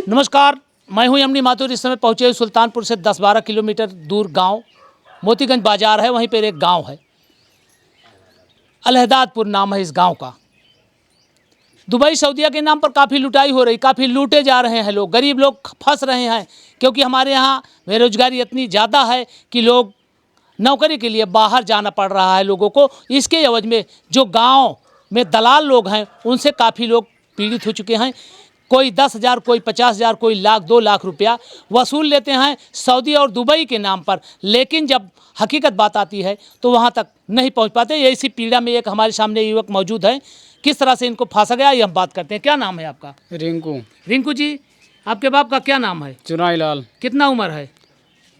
नमस्कार, मैं हूं यमनी माथुर। इस समय पहुंचे हुए सुल्तानपुर से 10-12 किलोमीटर दूर गांव मोतीगंज बाजार है, वहीं पर एक गांव है, अलहदादपुर नाम है इस गांव का। दुबई सऊदीया के नाम पर काफ़ी लुटाई हो रही, काफ़ी लूटे जा रहे हैं लोग, गरीब लोग फंस रहे हैं, क्योंकि हमारे यहाँ बेरोजगारी इतनी ज़्यादा है कि लोग नौकरी के लिए बाहर जाना पड़ रहा है लोगों को। इसके एवज में जो गांव में दलाल लोग हैं उनसे काफ़ी लोग पीड़ित हो चुके हैं। कोई 10,000, कोई 50,000, कोई लाख 2 लाख रुपया वसूल लेते हैं सऊदी और दुबई के नाम पर, लेकिन जब हकीकत बात आती है तो वहाँ तक नहीं पहुँच पाते। इसी पीड़ा में एक हमारे सामने युवक मौजूद है, किस तरह से इनको फांसा गया ये हम बात करते हैं। क्या नाम है आपका? रिंकू। रिंकू जी, आपके बाप का क्या नाम है? चुनाई लाल। कितना उम्र है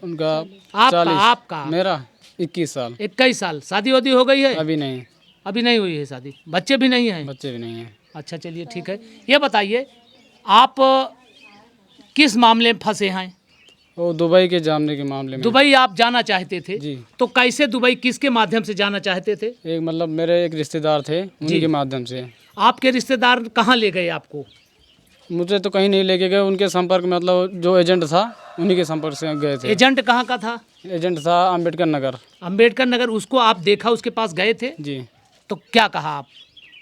उनका? आपका? मेरा 21 साल। 21 साल। शादी वादी हो गई है? अभी नहीं। अभी नहीं हुई है शादी। बच्चे भी नहीं हैं? बच्चे भी नहीं हैं। अच्छा, चलिए ठीक है। ये बताइए आप किस मामले में फंसे हैं? वो दुबई के जाने के मामले में। दुबई आप जाना चाहते थे जी। तो कैसे दुबई, किसके माध्यम से जाना चाहते थे? एक मतलब मेरे एक रिश्तेदार थे, उन्हीं के माध्यम से। आपके रिश्तेदार कहाँ ले गए आपको? मुझे तो कहीं नहीं लेके गए, उनके संपर्क में, मतलब जो एजेंट था उन्हीं के संपर्क से गए थे। एजेंट कहाँ का था? एजेंट था अम्बेडकर नगर। अम्बेडकर नगर। उसको आप देखा, उसके पास गए थे? जी। तो क्या कहा आप?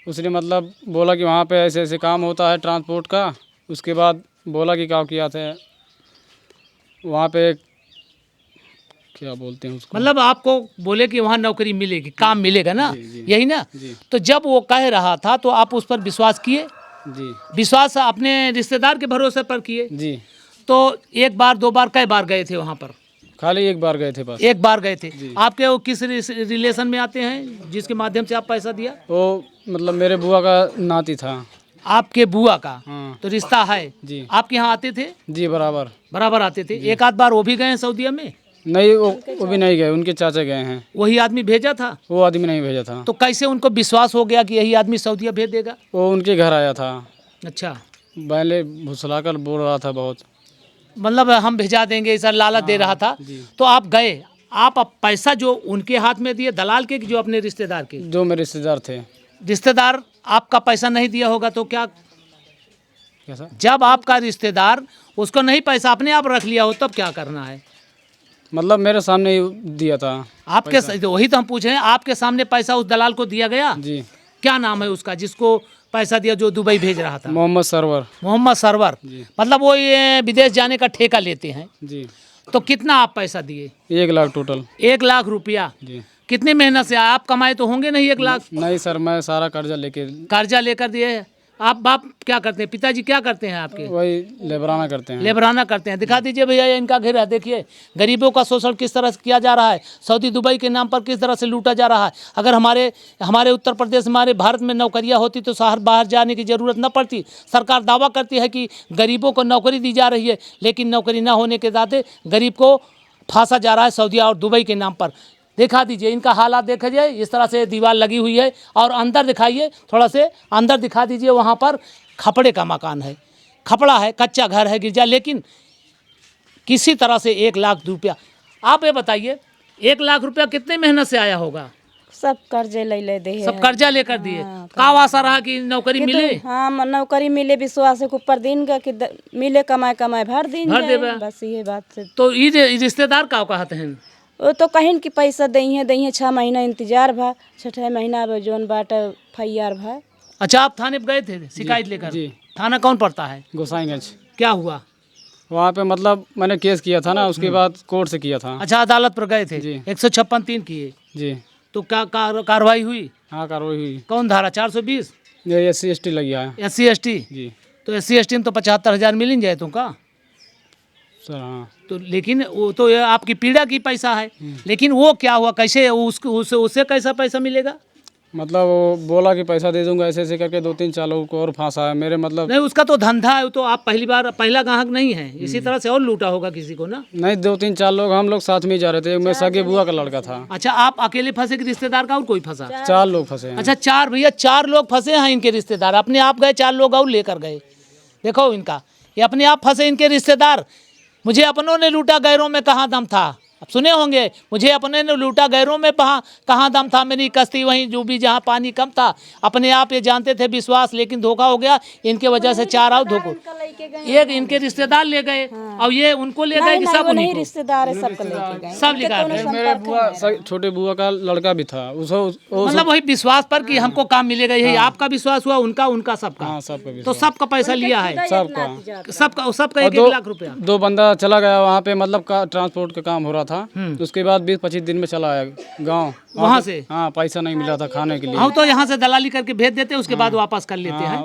उसने मतलब बोला कि वहाँ पे ऐसे ऐसे काम होता है ट्रांसपोर्ट का। उसके बाद बोला कि क्या किया थे वहाँ पे, क्या बोलते हैं उसको, मतलब आपको बोले कि वहाँ नौकरी मिलेगी, काम मिलेगा ना? जी। यही ना? जी। तो जब वो कह रहा था तो आप उस पर विश्वास किए? जी। विश्वास अपने रिश्तेदार के भरोसे पर किए? जी। तो एक बार, 2 बार, कई बार गए थे वहाँ पर? खाली एक बार गए थे बस। एक बार गए थे। जी। आपके वो किस रिलेशन में आते हैं जिसके माध्यम से आप पैसा दिया? वो मतलब मेरे बुआ का नाती था। आपके बुआ का? हाँ। तो रिश्ता है। जी। आपके यहाँ आते थे? जी, बराबर बराबर आते थे। एक आध बार वो भी गए हैं सऊदीया में? नहीं, वो भी नहीं गए, उनके चाचा गए हैं। वही आदमी भेजा था? वो आदमी नहीं भेजा था। तो कैसे उनको विश्वास हो गया कि यही आदमी सऊदीया भेज देगा? वो उनके घर आया था, अच्छा। पहले भुसलाकर बोल रहा था बहुत, मतलब हम भेजा देंगे ऐसा लालच दे रहा था। जी। तो आप गए, आप पैसा जो उनके हाथ में दिए, दलाल के कि जो अपने रिश्तेदार के? जो मेरे रिश्तेदार थे। रिश्तेदार आपका पैसा नहीं दिया होगा तो क्या? कैसा? जब आपका रिश्तेदार उसको नहीं, पैसा अपने आप रख लिया हो, तब क्या करना है? मतलब मेरे सामने ही दिया था आपके तो वही तो हम पूछ रहे हैं, आपके सामने पैसा उस दलाल को दिया गया? जी। क्या नाम है उसका जिसको पैसा दिया, जो दुबई भेज रहा था? मोहम्मद सरवर। मोहम्मद सरवर। जी। मतलब वो ये विदेश जाने का ठेका लेते हैं। जी। तो कितना आप पैसा दिए? 1 लाख टोटल। 1 लाख रुपया? जी। कितनी मेहनत से आप कमाए तो होंगे नहीं 1 लाख? नहीं सर, मैं सारा कर्जा लेके। कर्जा लेकर दिए? आप बाप क्या करते हैं, पिताजी क्या करते हैं आपके? वही लेबराना करते हैं। लेबराना करते हैं। दिखा दीजिए भैया, ये इनका घर है, देखिए गरीबों का शोषण किस तरह से किया जा रहा है, सऊदी दुबई के नाम पर किस तरह से लूटा जा रहा है। अगर हमारे उत्तर प्रदेश, हमारे भारत में नौकरियां होती तो शहर बाहर जाने की ज़रूरत न पड़ती। सरकार दावा करती है कि गरीबों को नौकरी दी जा रही है, लेकिन नौकरी न होने के नाते गरीब को फांसा जा रहा है सऊदीया और दुबई के नाम पर। दिखा दीजिए इनका हालात, देखा जाए इस तरह से दीवार लगी हुई है, और अंदर दिखाइए, थोड़ा से अंदर दिखा दीजिए। वहाँ पर खपड़े का मकान है, खपड़ा है, कच्चा घर है, गिरजा, लेकिन किसी तरह से 1 लाख रुपया। आप ये बताइए 1 लाख रुपया कितने मेहनत से आया होगा? सब कर्जे ले दे, सब कर्जा लेकर दिए। का आशा रहा कि नौकरी मिले? हाँ, नौकरी मिले, विश्वास के ऊपर दिन का कि मिले, कमाए भर दिन भर देबे। बस ये बात से। तो ये रिश्तेदार का कहते हैं? वो तो कहीं कि पैसा दही 6 महीना इंतजार भा, 6ठे महीना अब जोन बाट फैयार भा। अच्छा, आप थाने पे गए थे शिकायत लेकर? जी। थाना कौन पड़ता है? गोसाईगंज। क्या हुआ वहाँ पे मतलब मैंने केस किया था ना, उसके बाद कोर्ट से किया था। अच्छा, अदालत पर गए थे? जी। 156(3) किए? जी। तो क्या कार्रवाई हुई? हाँ, कार्रवाई हुई। कौन धारा? 420? ये SC ST लग गया है। SC ST? जी तो SC ST में तो 75,000 मिल ही जाए तुमका सर। हाँ। तो, लेकिन वो तो ये आपकी पीड़ा की पैसा है, लेकिन वो क्या हुआ, कैसे उससे कैसा पैसा मिलेगा? मतलब वो बोला कि पैसा दे दूंगा, ऐसे ऐसे करके 2-3-4 लोगों को और फांसा है मेरे, मतलब नहीं, उसका तो धंधा है, तो आप पहला ग्राहक नहीं है, इसी तरह से और लूटा होगा किसी को ना? नहीं, 2-3-4 लोग, हम लोग साथ में ही जा रहे थे। मैं सगे बुआ का लड़का था। अच्छा, आप अकेले फंसे कि रिश्तेदार का और कोई फंसा? 4 लोग फंसे हैं। अच्छा, 4 भैया, 4 लोग फंसे हैं इनके रिश्तेदार। अपने आप गए, 4 लोग और लेकर गए। देखो इनका, ये अपने आप फंसे इनके रिश्तेदार। मुझे अपनों ने लूटा, गैरों में कहाँ दम था। अब सुने होंगे, मुझे अपने ने लूटा गैरों में कहाँ दम था, मेरी कश्ती वहीं डूबी जहाँ पानी कम था। अपने आप ये जानते थे विश्वास, लेकिन धोखा हो गया इनके वजह से। 4 और धोखो, एक इनके रिश्तेदार ले गए और ये उनको ले गए कि सब उन्हीं को? रिश्तेदार है, सबको लेके गए। सब लिखा मेरे बुआ छोटे बुआ का लड़का भी था, मतलब वही विश्वास पर कि हमको काम मिलेगा, यही आपका विश्वास हुआ, उनका सबका। हाँ, सबका तो सबका पैसा लिया है, सबका 1-1 लाख रुपया। 2 बंदा चला गया वहाँ पे, मतलब का ट्रांसपोर्ट का काम हो रहा था। उसके बाद 20-25 दिन में चला आया गाँव वहाँ से। हाँ, पैसा नहीं मिला था खाने के लिए। हम तो यहाँ से दलाली करके भेज देते, उसके बाद वापस कर लेते हैं।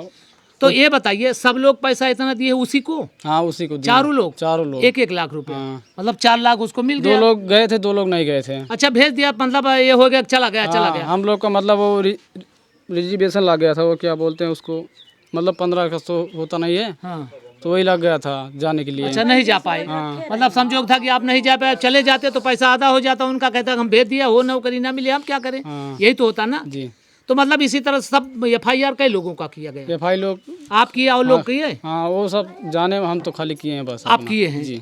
तो ये बताइए, सब लोग पैसा इतना दिए उसी को? हाँ, उसी को। चारों लोग 1-1 लाख रुपया, मतलब 4 लाख उसको मिल गया। 2 लोग गए थे, 2 लोग नहीं गए थे। अच्छा, भेज दिया, मतलब ये हो गया, चला गया। हम लोग का मतलब वो रिजर्वेशन लग गया था, वो क्या बोलते हैं उसको, मतलब 15 अगस्त होता नहीं है, हाँ। तो वही लग गया था जाने के लिए। अच्छा, नहीं जा पाए। मतलब संजोग था कि आप नहीं जा पाए, चले जाते तो पैसा आधा हो जाता। उनका कहता हम भेज दिया, हो नौकरी ना मिले, हम क्या करें? यही तो होता ना जी। तो मतलब इसी तरह सब FIR कई लोगों का किया गया? FIR लोग आप किए और लोग किए? हाँ, वो सब जाने, हम तो खाली किए हैं बस। आप किए हैं? जी।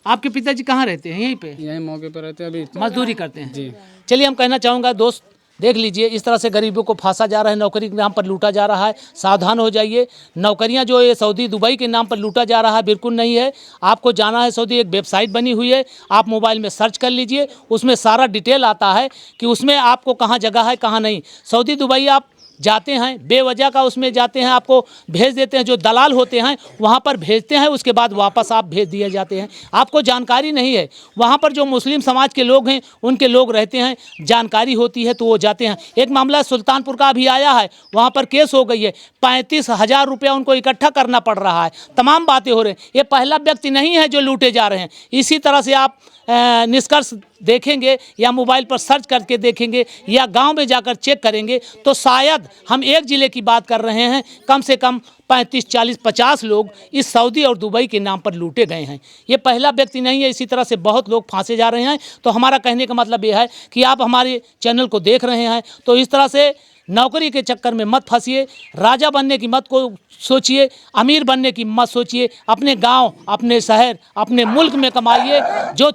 आपके पिताजी कहाँ रहते हैं? यहीं पे? यहीं मौके पर रहते हैं, अभी मजदूरी करते हैं। जी। चलिए, हम कहना चाहूँगा दोस्त, देख लीजिए इस तरह से गरीबों को फांसा जा रहा है, नौकरी के नाम पर लूटा जा रहा है। सावधान हो जाइए। नौकरियां जो ये सऊदी दुबई के नाम पर लूटा जा रहा है, बिल्कुल नहीं है। आपको जाना है सऊदी, एक वेबसाइट बनी हुई है, आप मोबाइल में सर्च कर लीजिए, उसमें सारा डिटेल आता है कि उसमें आपको कहाँ जगह है, कहाँ नहीं। सऊदी दुबई आप जाते हैं, बेवजह का उसमें जाते हैं, आपको भेज देते हैं, जो दलाल होते हैं वहाँ पर भेजते हैं, उसके बाद वापस आप भेज दिए जाते हैं। आपको जानकारी नहीं है, वहाँ पर जो मुस्लिम समाज के लोग हैं उनके लोग रहते हैं, जानकारी होती है तो वो जाते हैं। एक मामला सुल्तानपुर का भी आया है, वहाँ पर केस हो गई है, 35,000 रुपया उनको इकट्ठा करना पड़ रहा है। तमाम बातें हो रही हैं। ये पहला व्यक्ति नहीं है जो लूटे जा रहे हैं। इसी तरह से आप निष्कर्ष देखेंगे या मोबाइल पर सर्च करके देखेंगे या गांव में जाकर चेक करेंगे तो शायद हम एक ज़िले की बात कर रहे हैं, कम से कम 35, 40, 50 लोग इस सऊदी और दुबई के नाम पर लूटे गए हैं। ये पहला व्यक्ति नहीं है, इसी तरह से बहुत लोग फांसे जा रहे हैं। तो हमारा कहने का मतलब ये है कि आप हमारे चैनल को देख रहे हैं तो इस तरह से नौकरी के चक्कर में मत फंसिए, राजा बनने की मत को सोचिए, अमीर बनने की मत सोचिए। अपने गांव, अपने शहर, अपने मुल्क में कमाइए, जो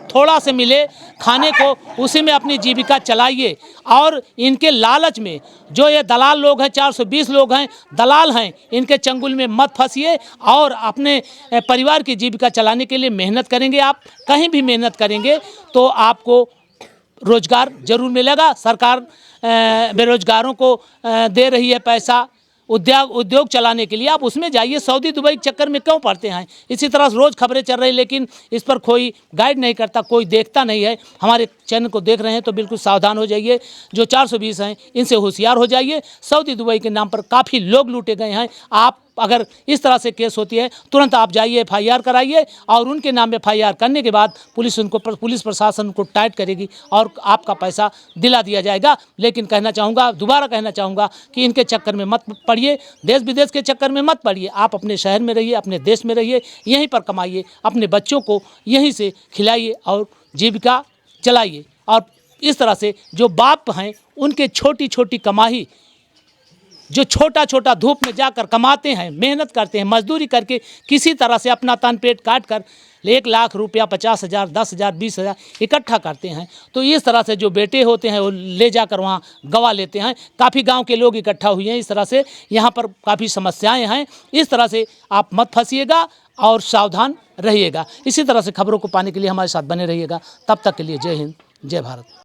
थोड़ा से मिले खाने को उसी में अपनी जीविका चलाइए। और इनके लालच में जो ये दलाल लोग हैं, 420 लोग हैं, दलाल हैं, इनके चंगुल में मत फंसिए और अपने परिवार की जीविका चलाने के लिए मेहनत करेंगे। आप कहीं भी मेहनत करेंगे तो आपको रोजगार जरूर मिलेगा। सरकार बेरोजगारों को दे रही है पैसा उद्योग चलाने के लिए, आप उसमें जाइए। सऊदी दुबई के चक्कर में क्यों पड़ते हैं? इसी तरह रोज़ खबरें चल रही, लेकिन इस पर कोई गाइड नहीं करता, कोई देखता नहीं है। हमारे चैनल को देख रहे हैं तो बिल्कुल सावधान हो जाइए। जो 420 हैं इनसे होशियार हो जाइए। सऊदी दुबई के नाम पर काफ़ी लोग लूटे गए हैं। आप अगर इस तरह से केस होती है, तुरंत आप जाइए, FIR कराइए और उनके नाम में FIR करने के बाद पुलिस प्रशासन उनको टाइट करेगी और आपका पैसा दिला दिया जाएगा। लेकिन दोबारा कहना चाहूँगा कि इनके चक्कर में मत पड़िए, देश विदेश के चक्कर में मत पड़िए। आप अपने शहर में रहिए, अपने देश में रहिए, यहीं पर कमाइए, अपने बच्चों को यहीं से खिलाइए और जीविका चलाइए। और इस तरह से जो बाप हैं उनके छोटी छोटी कमाई, जो छोटा छोटा धूप में जाकर कमाते हैं, मेहनत करते हैं, मजदूरी करके किसी तरह से अपना तन पेट काट कर 1 लाख रुपया, 50,000, 10,000, 20,000 इकट्ठा करते हैं। तो इस तरह से जो बेटे होते हैं वो ले जाकर वहाँ गवा लेते हैं। काफ़ी गांव के लोग इकट्ठा हुए हैं। इस तरह से यहाँ पर काफ़ी समस्याएं हैं। इस तरह से आप मत फंसिएगा और सावधान रहिएगा। इसी तरह से खबरों को पाने के लिए हमारे साथ बने रहिएगा। तब तक के लिए जय हिंद, जय भारत।